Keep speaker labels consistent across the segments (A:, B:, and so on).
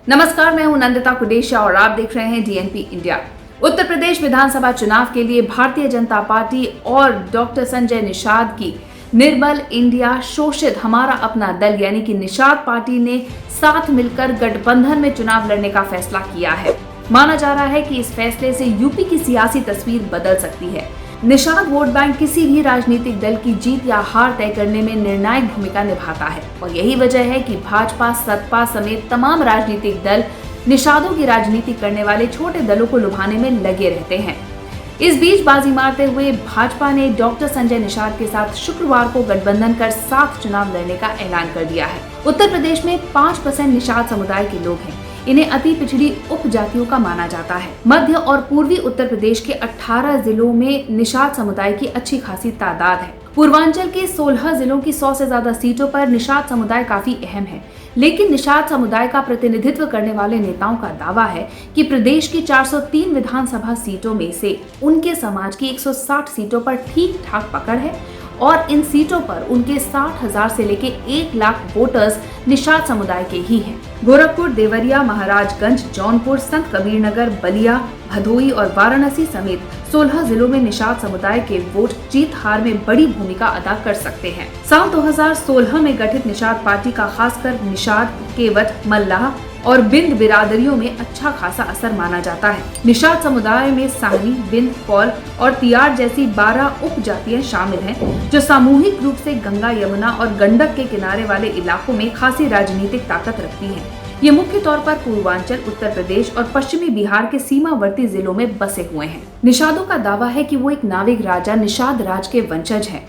A: नमस्कार, मैं हूं नंदिता कुडेशिया और आप देख रहे हैं डीएनपी इंडिया। उत्तर प्रदेश विधानसभा चुनाव के लिए भारतीय जनता पार्टी और डॉक्टर संजय निषाद की निर्मल इंडिया शोषित हमारा अपना दल यानी कि निषाद पार्टी ने साथ मिलकर गठबंधन में चुनाव लड़ने का फैसला किया है। माना जा रहा है कि इस फैसले से यूपी की सियासी तस्वीर बदल सकती है। निषाद वोट बैंक किसी भी राजनीतिक दल की जीत या हार तय करने में निर्णायक भूमिका निभाता है और यही वजह है कि भाजपा, सपा समेत तमाम राजनीतिक दल निषादों की राजनीति करने वाले छोटे दलों को लुभाने में लगे रहते हैं। इस बीच बाजी मारते हुए भाजपा ने डॉक्टर संजय निषाद के साथ शुक्रवार को गठबंधन कर साथ चुनाव लड़ने का ऐलान कर दिया है। उत्तर प्रदेश में 5% निषाद समुदाय के लोग हैं। इन्हें अति पिछड़ी उपजातियों का माना जाता है। मध्य और पूर्वी उत्तर प्रदेश के 18 जिलों में निषाद समुदाय की अच्छी खासी तादाद है। पूर्वांचल के 16 जिलों की 100 से ज्यादा सीटों पर निषाद समुदाय काफी अहम है, लेकिन निषाद समुदाय का प्रतिनिधित्व करने वाले नेताओं का दावा है कि प्रदेश की 403 विधानसभा सीटों में से उनके समाज की 160 सीटों पर ठीक ठाक पकड़ है और इन सीटों पर उनके 60,000 से लेके 1 लाख वोटर्स निषाद समुदाय के ही हैं। गोरखपुर, देवरिया, महाराजगंज, जौनपुर, संत कबीरनगर, बलिया, भदोई और वाराणसी समेत 16 जिलों में निषाद समुदाय के वोट जीत हार में बड़ी भूमिका अदा कर सकते हैं। साल 2016 में गठित निषाद पार्टी का खासकर निषाद, केवट, मल्लाह और बिंद बिरादरियों में अच्छा खासा असर माना जाता है। निषाद समुदाय में साहनी, बिंद, कौल और तियार जैसी 12 उपजातियां शामिल हैं, जो सामूहिक रूप से गंगा, यमुना और गंडक के किनारे वाले इलाकों में खासी राजनीतिक ताकत रखती हैं। ये मुख्य तौर पर पूर्वांचल, उत्तर प्रदेश और पश्चिमी बिहार के सीमावर्ती जिलों में बसे हुए हैं। निषादों का दावा है कि वो एक नाविक राजा निषाद राज के वंशज हैं,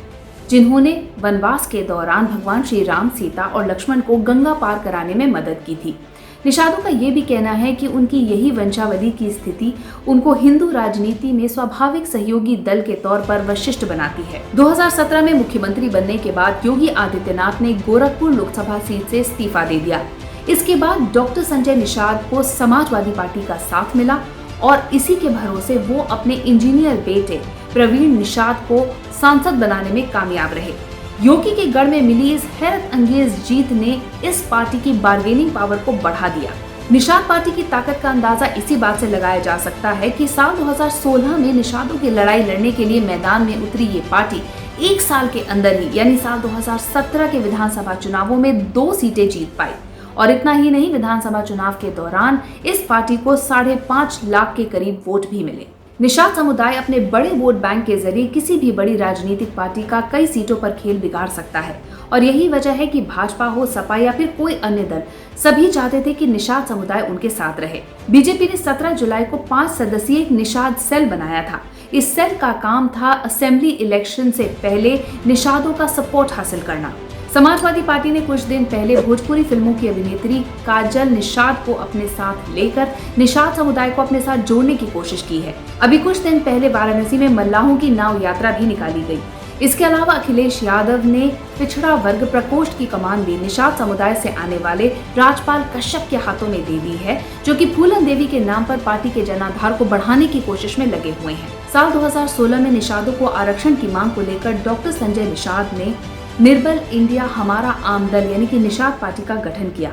A: जिन्होंने वनवास के दौरान भगवान श्री राम, सीता और लक्ष्मण को गंगा पार कराने में मदद की थी। निषादों का ये भी कहना है कि उनकी यही वंशावली की स्थिति उनको हिंदू राजनीति में स्वाभाविक सहयोगी दल के तौर पर वशिष्ठ बनाती है। 2017 में मुख्यमंत्री बनने के बाद योगी आदित्यनाथ ने गोरखपुर लोकसभा सीट से इस्तीफा दे दिया। इसके बाद डॉक्टर संजय निषाद को समाजवादी पार्टी का साथ मिला और इसी के भरोसे वो अपने इंजीनियर बेटे प्रवीण निषाद को सांसद बनाने में कामयाब रहे। योगी के गढ़ में मिली इस हैरत अंगेज जीत ने इस पार्टी की बार्गेनिंग पावर को बढ़ा दिया। निषाद पार्टी की ताकत का अंदाजा इसी बात से लगाया जा सकता है कि साल 2016 में निषादों की लड़ाई लड़ने के लिए मैदान में उतरी ये पार्टी 1 साल के अंदर ही यानी साल 2017 के विधानसभा चुनावों में 2 सीटें जीत पाई। और इतना ही नहीं, विधानसभा चुनाव के दौरान इस पार्टी को 5.5 लाख के करीब वोट भी मिले। निषाद समुदाय अपने बड़े वोट बैंक के जरिए किसी भी बड़ी राजनीतिक पार्टी का कई सीटों पर खेल बिगाड़ सकता है और यही वजह है कि भाजपा हो, सपा या फिर कोई अन्य दल, सभी चाहते थे कि निषाद समुदाय उनके साथ रहे। बीजेपी ने 17 जुलाई को 5 सदस्यीय एक निषाद सेल बनाया था। इस सेल का काम था असेंबली इलेक्शन से पहले निषादों का सपोर्ट हासिल करना। समाजवादी पार्टी ने कुछ दिन पहले भोजपुरी फिल्मों की अभिनेत्री काजल निषाद को अपने साथ लेकर निषाद समुदाय को अपने साथ जोड़ने की कोशिश की है। अभी कुछ दिन पहले वाराणसी में मल्लाहों की नाव यात्रा भी निकाली गई। इसके अलावा अखिलेश यादव ने पिछड़ा वर्ग प्रकोष्ठ की कमान भी निषाद समुदाय से आने वाले राजपाल कश्यप के हाथों में दे दी है, जो कि फूलन देवी के नाम पर पार्टी के जनाधार को बढ़ाने की कोशिश में लगे हुए हैं। साल 2016 में निषादों को आरक्षण की मांग को लेकर डॉक्टर संजय निषाद ने निर्मल इंडिया हमारा आम दल यानी कि निषाद पार्टी का गठन किया।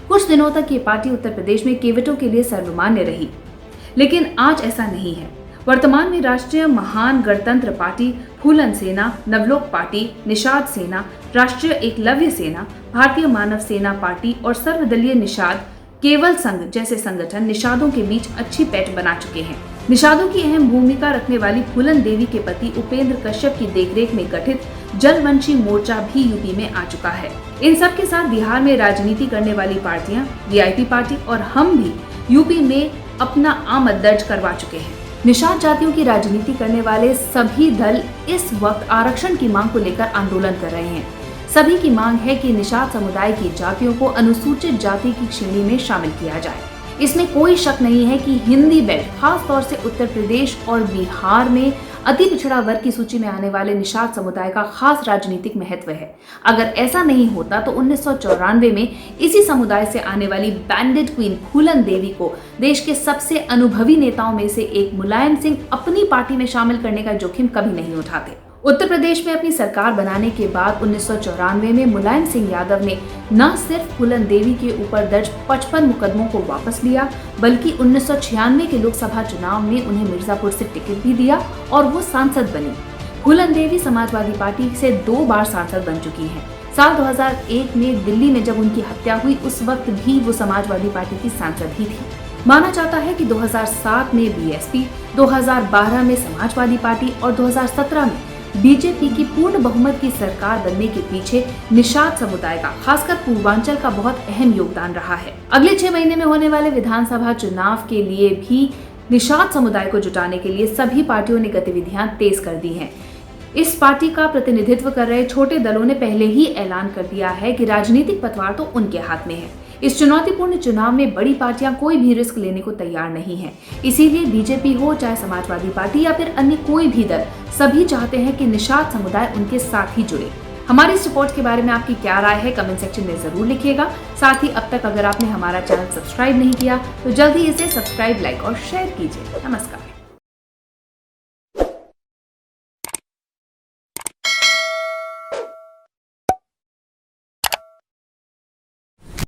A: कुछ दिनों तक ये पार्टी उत्तर प्रदेश में केवटों के लिए सर्वमान्य रही, लेकिन आज ऐसा नहीं है। वर्तमान में राष्ट्रीय महान गणतंत्र पार्टी, फूलन सेना, नवलोक पार्टी, निषाद सेना, राष्ट्रीय एकलव्य सेना, भारतीय मानव सेना पार्टी और सर्वदलीय निषाद केवल संघ जैसे संगठन निषादों के बीच अच्छी पैठ बना चुके हैं। निषादों की अहम भूमिका रखने वाली फूलन देवी के पति उपेंद्र कश्यप की देखरेख में गठित जलवंशी मोर्चा भी यूपी में आ चुका है। इन सब के साथ बिहार में राजनीति करने वाली पार्टियां, वीआईपी पार्टी और हम भी यूपी में अपना आमद दर्ज करवा चुके हैं। निषाद जातियों की राजनीति करने वाले सभी दल इस वक्त आरक्षण की मांग को लेकर आंदोलन कर रहे हैं। सभी की मांग है कि निषाद समुदाय की जातियों को अनुसूचित जाति की श्रेणी में शामिल किया जाए। इसमें कोई शक नहीं है कि हिंदी बेल्ट, खास तौर से उत्तर प्रदेश और बिहार में अति पिछड़ा वर्ग की सूची में आने वाले निषाद समुदाय का खास राजनीतिक महत्व है। अगर ऐसा नहीं होता तो 1994 में इसी समुदाय से आने वाली बैंडेड क्वीन फूलन देवी को देश के सबसे अनुभवी नेताओं में से एक मुलायम सिंह अपनी पार्टी में शामिल करने का जोखिम कभी नहीं उठाते। उत्तर प्रदेश में अपनी सरकार बनाने के बाद 1994 में मुलायम सिंह यादव ने न सिर्फ फूलन देवी के ऊपर दर्ज 55 मुकदमों को वापस लिया, बल्कि 1996 के लोकसभा चुनाव में उन्हें मिर्जापुर से टिकट भी दिया और वो सांसद बनी। फूलन देवी समाजवादी पार्टी से 2 बार सांसद बन चुकी हैं। साल 2001 में दिल्ली में जब उनकी हत्या हुई, उस वक्त भी वो समाजवादी पार्टी की सांसद ही थी। माना जाता है कि 2007 में बीएसपी, 2012 में समाजवादी पार्टी और 2017 में बीजेपी की पूर्ण बहुमत की सरकार बनने के पीछे निषाद समुदाय का, खासकर पूर्वांचल का बहुत अहम योगदान रहा है। अगले 6 महीने में होने वाले विधानसभा चुनाव के लिए भी निषाद समुदाय को जुटाने के लिए सभी पार्टियों ने गतिविधियां तेज कर दी हैं। इस पार्टी का प्रतिनिधित्व कर रहे छोटे दलों ने पहले ही ऐलान कर दिया है कि राजनीतिक पतवार तो उनके हाथ में है। इस चुनौतीपूर्ण चुनाव में बड़ी पार्टियां कोई भी रिस्क लेने को तैयार नहीं है। इसीलिए बीजेपी हो, चाहे समाजवादी पार्टी या फिर अन्य कोई भी दल, सभी चाहते हैं कि निषाद समुदाय उनके साथ ही जुड़े। हमारी इस रिपोर्ट के बारे में आपकी क्या राय है, कमेंट सेक्शन में जरूर लिखिएगा। साथ ही अब तक अगर आपने हमारा चैनल सब्सक्राइब नहीं किया तो जल्दी इसे सब्सक्राइब, लाइक और शेयर कीजिए। नमस्कार।